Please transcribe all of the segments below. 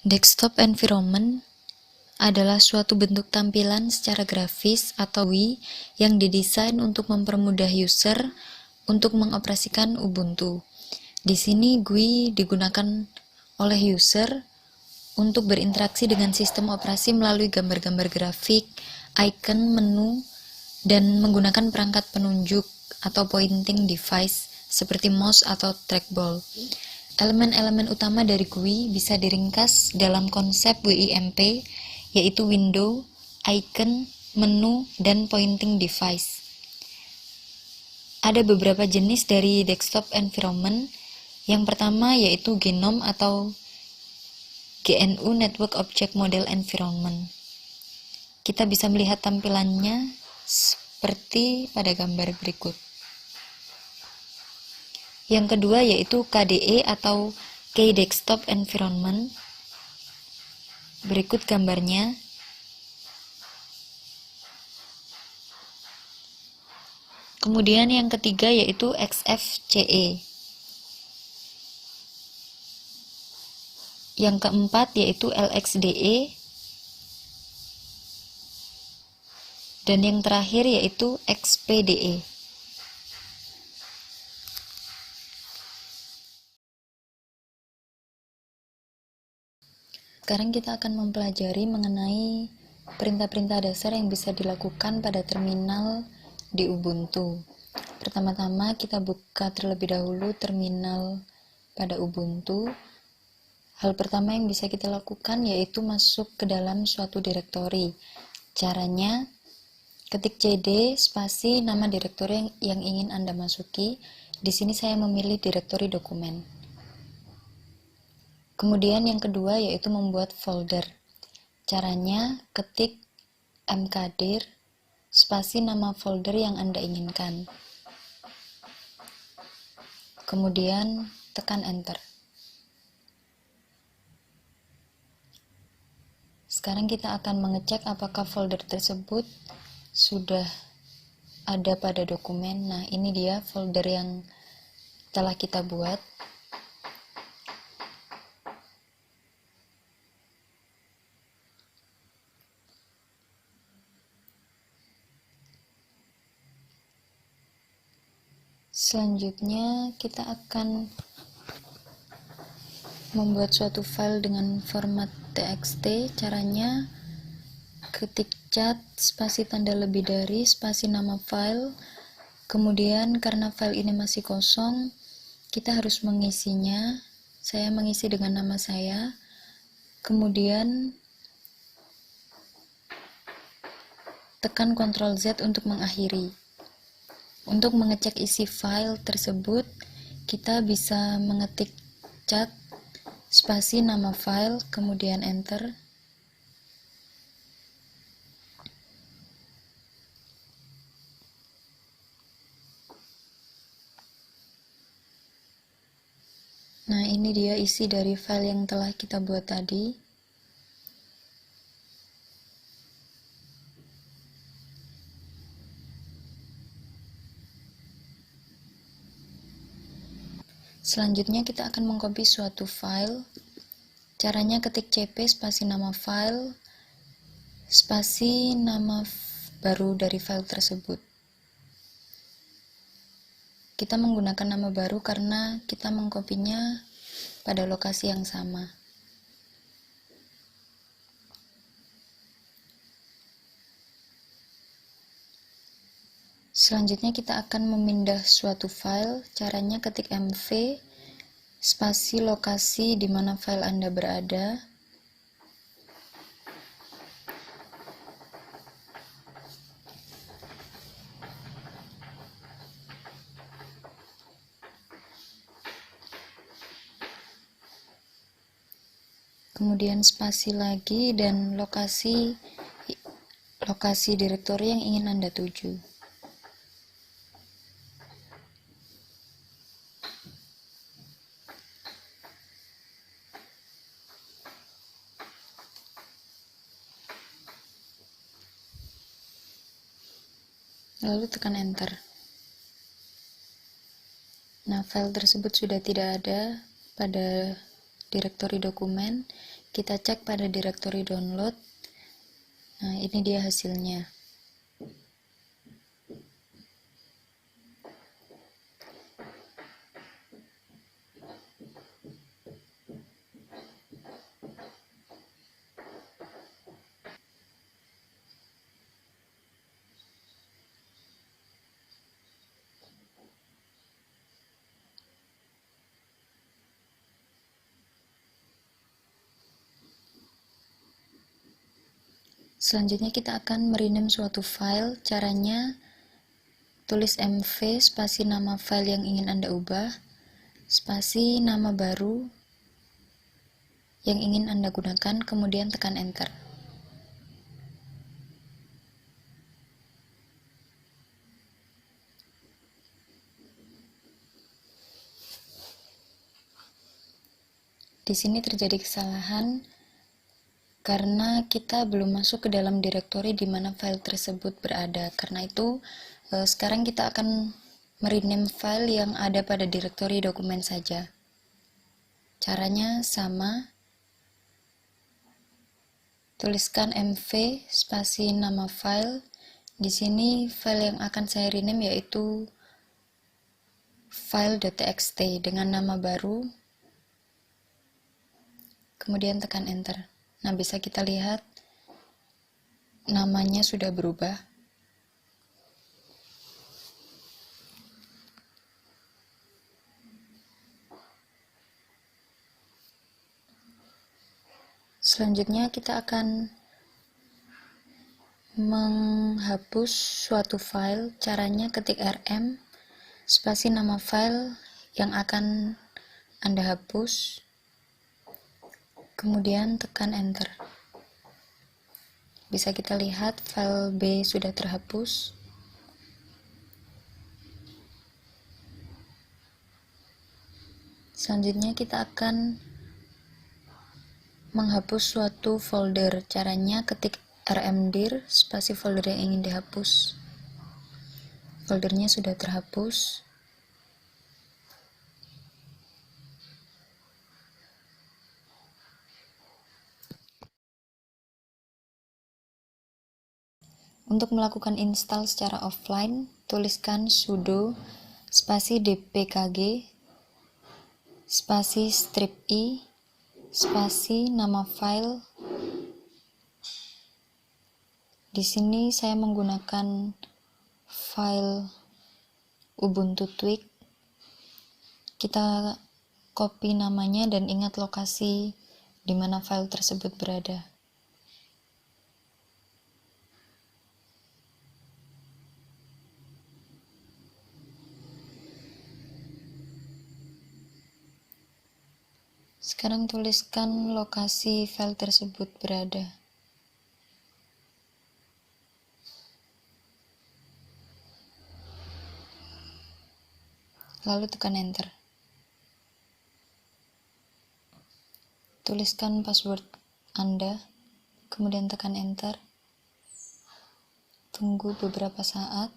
Desktop environment adalah suatu bentuk tampilan secara grafis atau GUI yang didesain untuk mempermudah user untuk mengoperasikan Ubuntu. Di sini GUI digunakan oleh user untuk berinteraksi dengan sistem operasi melalui gambar-gambar grafik, icon, menu, dan menggunakan perangkat penunjuk atau pointing device seperti mouse atau trackball. Elemen-elemen utama dari GUI bisa diringkas dalam konsep WIMP, yaitu window, icon, menu, dan pointing device. Ada beberapa jenis dari desktop environment. Yang pertama yaitu GNOME atau GNU Network Object Model Environment. Kita bisa melihat tampilannya seperti pada gambar berikut. Yang kedua yaitu KDE atau Key Desktop Environment. Berikut gambarnya. Kemudian yang ketiga yaitu XFCE. Yang keempat yaitu LXDE. Dan yang terakhir yaitu XPDE. Sekarang kita akan mempelajari mengenai perintah-perintah dasar yang bisa dilakukan pada terminal di Ubuntu. Pertama-tama kita buka terlebih dahulu terminal pada Ubuntu. Hal pertama yang bisa kita lakukan yaitu masuk ke dalam suatu direktori. Caranya, ketik cd spasi nama direktori yang ingin Anda masuki. Di sini saya memilih direktori dokumen. Kemudian yang kedua yaitu membuat folder. Caranya, ketik mkdir spasi nama folder yang Anda inginkan. Kemudian tekan enter. Sekarang kita akan mengecek apakah folder tersebut sudah ada pada dokumen. Nah, ini dia folder yang telah kita buat. Selanjutnya kita akan membuat suatu file dengan format txt. Caranya, ketik cat spasi tanda lebih dari spasi nama file. Kemudian karena file ini masih kosong, kita harus mengisinya. Saya mengisi dengan nama saya. Kemudian tekan Ctrl Z untuk mengakhiri. Untuk mengecek isi file tersebut, kita bisa mengetik cat spasi nama file, kemudian enter. Nah, ini dia isi dari file yang telah kita buat tadi. Selanjutnya kita akan mengcopy suatu file. Caranya ketik cp spasi nama file spasi nama baru dari file tersebut. Kita menggunakan nama baru karena kita mengkopinya pada lokasi yang sama. Selanjutnya kita akan memindah suatu file. Caranya ketik mv spasi lokasi di mana file Anda berada. Kemudian spasi lagi dan lokasi direktori yang ingin Anda tuju. Lalu tekan enter. Nah, file tersebut sudah tidak ada pada direktori dokumen. Kita cek pada direktori download. Nah, ini dia hasilnya. Selanjutnya kita akan merename suatu file. Caranya, tulis mv spasi nama file yang ingin Anda ubah, spasi nama baru yang ingin Anda gunakan, kemudian tekan enter. Di sini terjadi kesalahan karena kita belum masuk ke dalam direktori di mana file tersebut berada. Karena itu, sekarang kita akan merename file yang ada pada direktori dokumen saja. Caranya sama. Tuliskan mv spasi nama file. Di sini file yang akan saya rename yaitu file.txt dengan nama baru. Kemudian tekan enter. Nah, bisa kita lihat namanya sudah berubah. Selanjutnya kita akan menghapus suatu file. Caranya ketik rm spasi nama file yang akan Anda hapus, kemudian tekan enter. Bisa kita lihat file B sudah terhapus. Selanjutnya kita akan menghapus suatu folder. Caranya ketik rmdir spasi folder yang ingin dihapus. Foldernya sudah terhapus. Untuk melakukan install secara offline, tuliskan sudo spasi dpkg spasi strip i spasi nama file. Di sini saya menggunakan file Ubuntu Tweak. Kita copy namanya dan ingat lokasi di mana file tersebut berada. Sekarang tuliskan lokasi file tersebut berada. Lalu tekan enter. Tuliskan password Anda, kemudian tekan enter. Tunggu beberapa saat.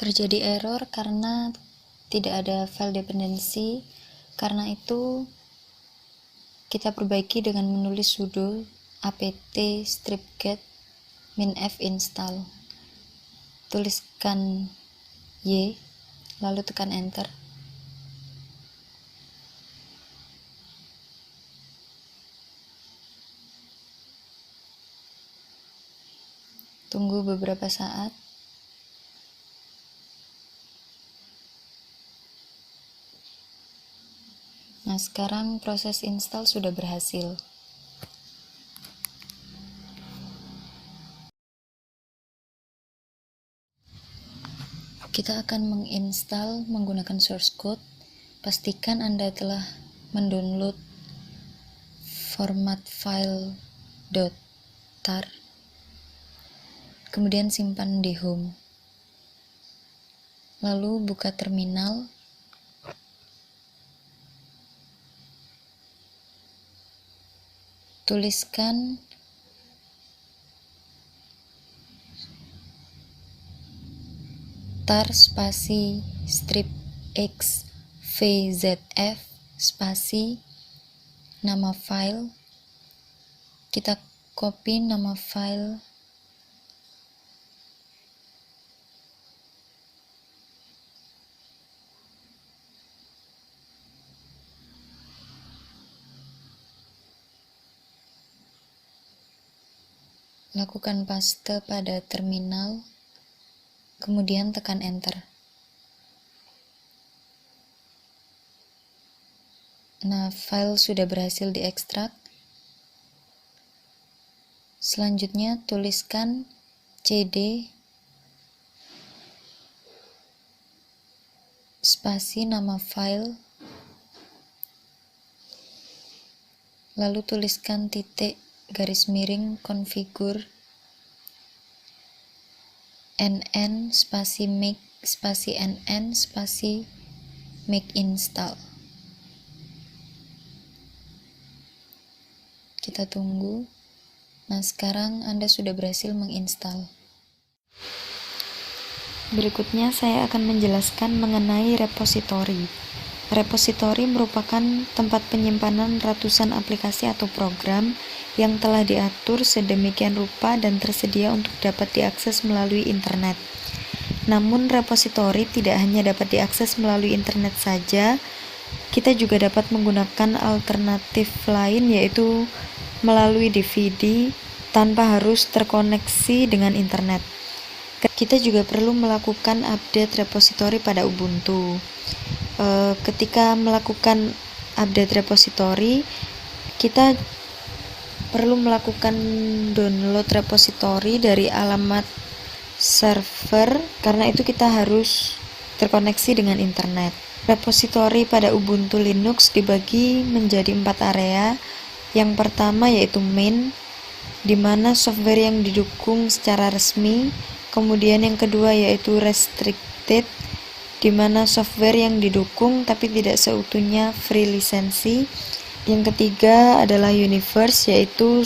Terjadi error karena tidak ada file dependensi. Karena itu kita perbaiki dengan menulis sudo apt stripget -f install. Tuliskan y, lalu tekan enter. Tunggu beberapa saat. Nah, sekarang proses install sudah berhasil. Kita akan menginstal menggunakan source code. Pastikan Anda telah mendownload format file .tar. Kemudian simpan di home. Lalu buka terminal. Tuliskan start spasi strip x vzf spasi nama file, kita copy nama file, lakukan paste pada terminal, kemudian tekan enter. Nah, file sudah berhasil diekstrak. Selanjutnya tuliskan cd spasi nama file, lalu tuliskan titik garis miring configure nn spasi make spasi nn spasi make install. Kita tunggu. Nah, sekarang Anda sudah berhasil menginstal. Berikutnya saya akan menjelaskan mengenai repositori. Repositori merupakan tempat penyimpanan ratusan aplikasi atau program yang telah diatur sedemikian rupa dan tersedia untuk dapat diakses melalui internet. Namun repositori tidak hanya dapat diakses melalui internet saja, kita juga dapat menggunakan alternatif lain, yaitu melalui DVD tanpa harus terkoneksi dengan internet. Kita juga perlu melakukan update repositori pada Ubuntu. Ketika melakukan update repositori, kita perlu melakukan download repositori dari alamat server, karena itu kita harus terkoneksi dengan internet. Repositori pada Ubuntu Linux dibagi menjadi 4 area. Yang pertama yaitu main, di mana software yang didukung secara resmi. Kemudian yang kedua yaitu restricted, di mana software yang didukung tapi tidak seutuhnya free lisensi. Yang ketiga adalah universe, yaitu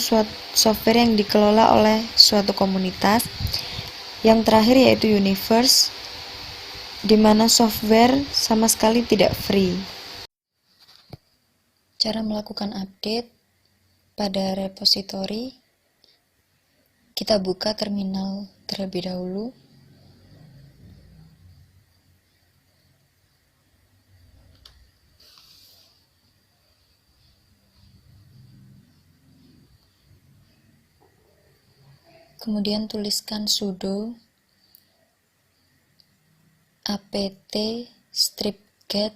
software yang dikelola oleh suatu komunitas. Yang terakhir yaitu universe, di mana software sama sekali tidak free. Cara melakukan update pada repositori, kita buka terminal terlebih dahulu. Kemudian tuliskan sudo apt strip get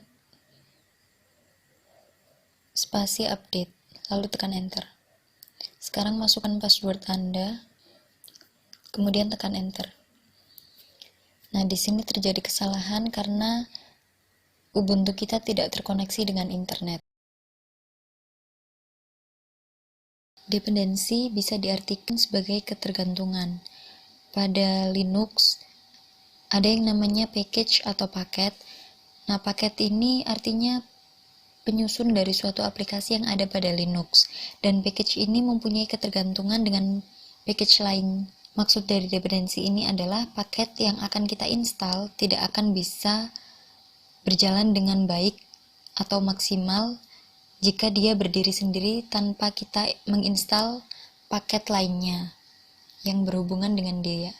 spasi update, lalu tekan enter. Sekarang masukkan password Anda, kemudian tekan enter. Nah, di sini terjadi kesalahan karena Ubuntu kita tidak terkoneksi dengan internet. Dependensi bisa diartikan sebagai ketergantungan. Pada Linux, ada yang namanya package atau paket. Nah, paket ini artinya penyusun dari suatu aplikasi yang ada pada Linux. Dan package ini mempunyai ketergantungan dengan package lain. Maksud dari dependensi ini adalah paket yang akan kita install tidak akan bisa berjalan dengan baik atau maksimal jika dia berdiri sendiri tanpa kita menginstal paket lainnya yang berhubungan dengan dia.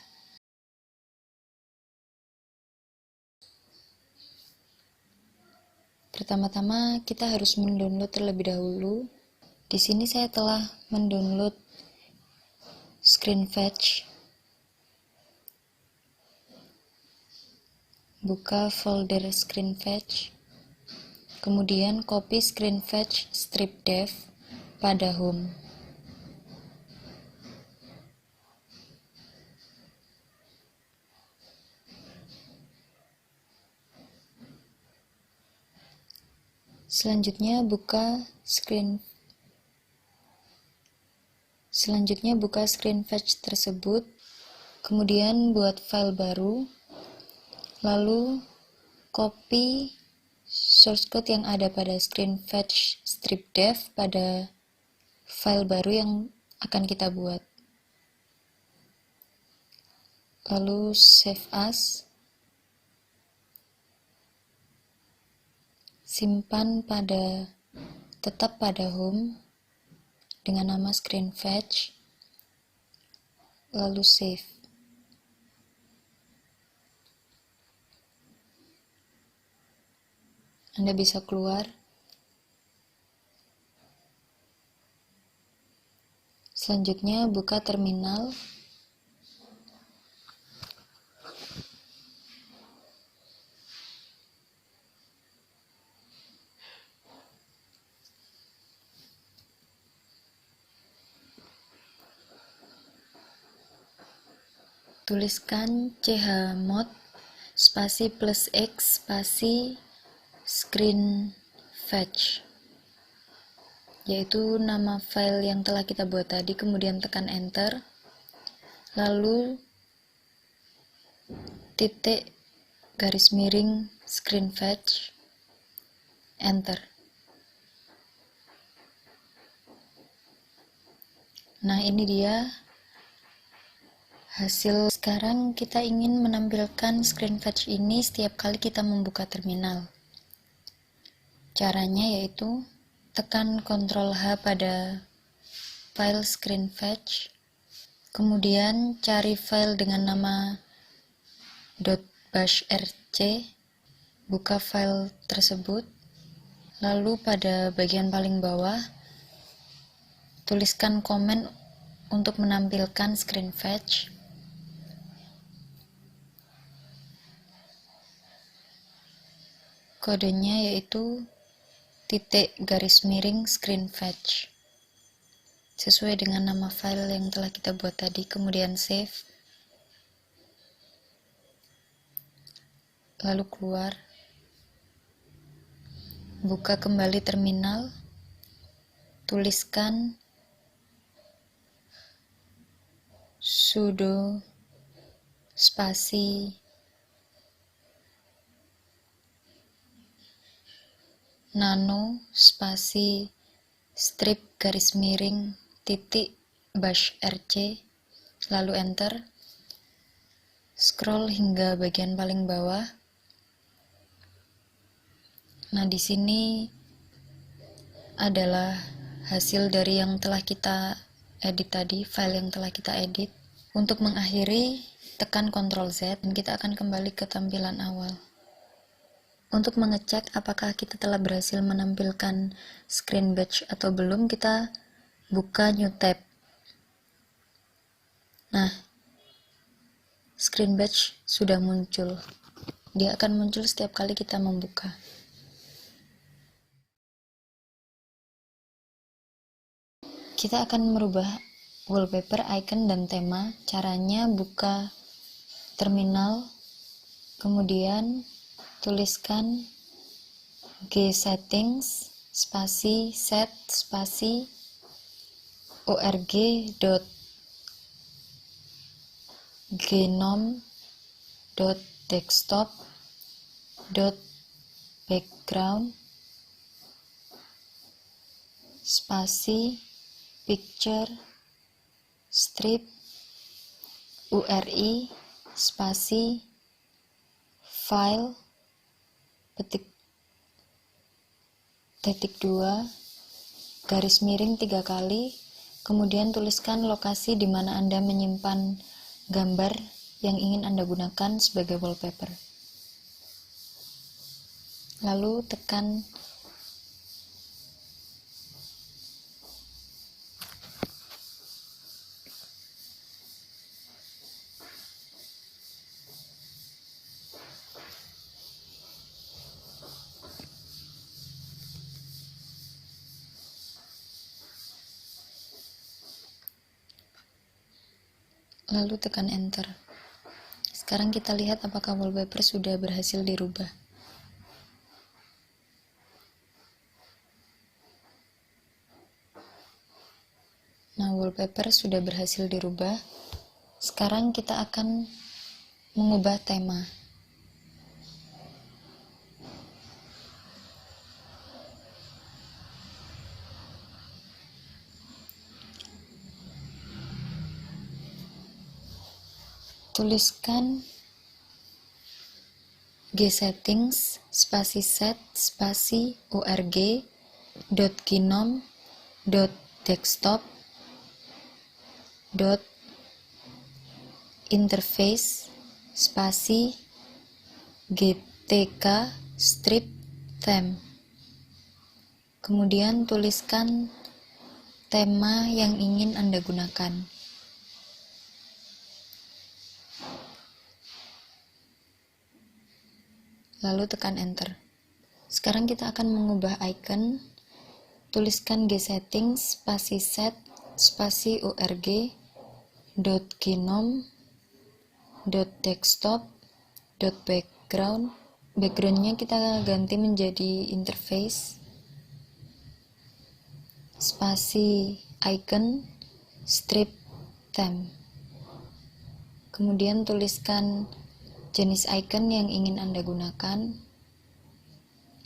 Pertama-tama kita harus mendownload terlebih dahulu. Di sini saya telah mendownload Screenfetch. Buka folder Screenfetch. Kemudian copy Screenfetch strip dev pada home. Selanjutnya buka Screenfetch tersebut. Kemudian buat file baru. Lalu copy source code yang ada pada Screenfetch strip dev pada file baru yang akan kita buat. Lalu save as. simpan tetap pada home dengan nama screen fetch, lalu save. Anda bisa keluar. Selanjutnya buka terminal. Tuliskan chmod spasi plus x spasi screen fetch, yaitu nama file yang telah kita buat tadi, kemudian tekan enter, lalu titik garis miring screen fetch, enter. Nah, ini dia hasil. Sekarang kita ingin menampilkan screen fetch ini setiap kali kita membuka terminal. Caranya yaitu tekan Ctrl H pada file screen fetch, kemudian cari file dengan nama .bashrc, buka file tersebut, lalu pada bagian paling bawah tuliskan komen untuk menampilkan screen fetch. Kodenya yaitu titik garis miring screen fetch, sesuai dengan nama file yang telah kita buat tadi, kemudian save, lalu keluar, buka kembali terminal, tuliskan sudo spasi nano spasi strip garis miring titik bashrc, lalu enter. Scroll hingga bagian paling bawah. Nah, di sini adalah hasil dari yang telah kita edit tadi, file yang telah kita edit. Untuk mengakhiri, tekan Ctrl Z dan kita akan kembali ke tampilan awal. Untuk mengecek apakah kita telah berhasil menampilkan screen batch atau belum, kita buka new tab. Nah, screen batch sudah muncul. Dia akan muncul setiap kali kita membuka. Kita akan merubah wallpaper, icon, dan tema. Caranya buka terminal, kemudian tuliskan g-settings spasi set spasi org.genome.desktop.background spasi picture strip URI spasi file titik 2 garis miring 3 kali, kemudian tuliskan lokasi di mana Anda menyimpan gambar yang ingin Anda gunakan sebagai wallpaper, lalu tekan enter. Sekarang kita lihat apakah wallpaper sudah berhasil dirubah. Nah, wallpaper sudah berhasil dirubah. Sekarang kita akan mengubah tema. Tuliskan gsettings spasi set spasi org.gnome.desktop.interface spasi gtk strip theme. Kemudian tuliskan tema yang ingin Anda gunakan. Lalu tekan enter. Sekarang kita akan mengubah icon. Tuliskan gsettings spasi set spasi org.gnome.desktop.background. Backgroundnya kita ganti menjadi interface spasi icon strip theme. Kemudian tuliskan jenis icon yang ingin Anda gunakan,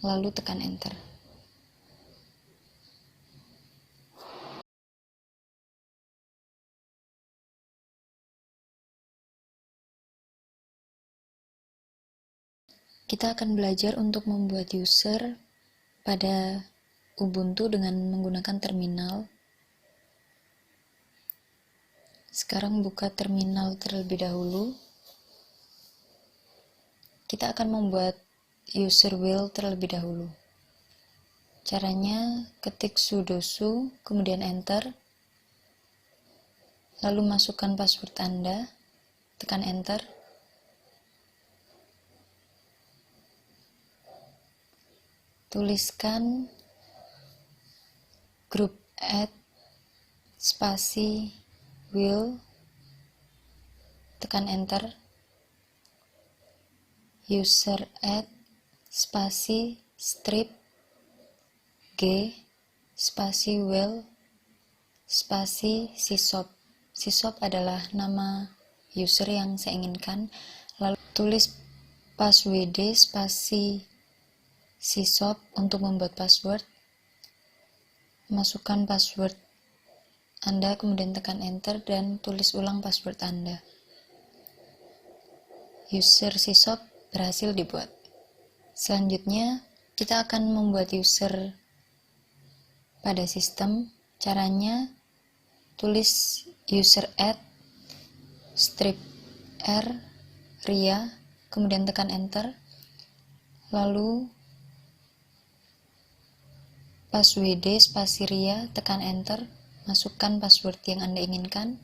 lalu tekan enter. Kita akan belajar untuk membuat user pada Ubuntu dengan menggunakan terminal. Sekarang buka terminal terlebih dahulu. Kita akan membuat user will terlebih dahulu. Caranya ketik sudo su, kemudian enter, lalu masukkan password Anda, tekan enter. Tuliskan group add spasi will, tekan enter. User add spasi strip g spasi will spasi sysop. Sysop adalah nama user yang saya inginkan. Lalu tulis password spasi sysop untuk membuat password. Masukkan password Anda, kemudian tekan enter dan tulis ulang password Anda. User sysop berhasil dibuat. Selanjutnya, kita akan membuat user pada sistem. Caranya, tulis user add strip r ria, kemudian tekan enter. Lalu password spasi ria, tekan enter, masukkan password yang Anda inginkan.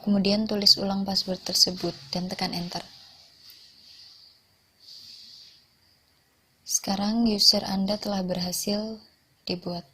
Kemudian tulis ulang password tersebut dan tekan enter. Sekarang user Anda telah berhasil dibuat.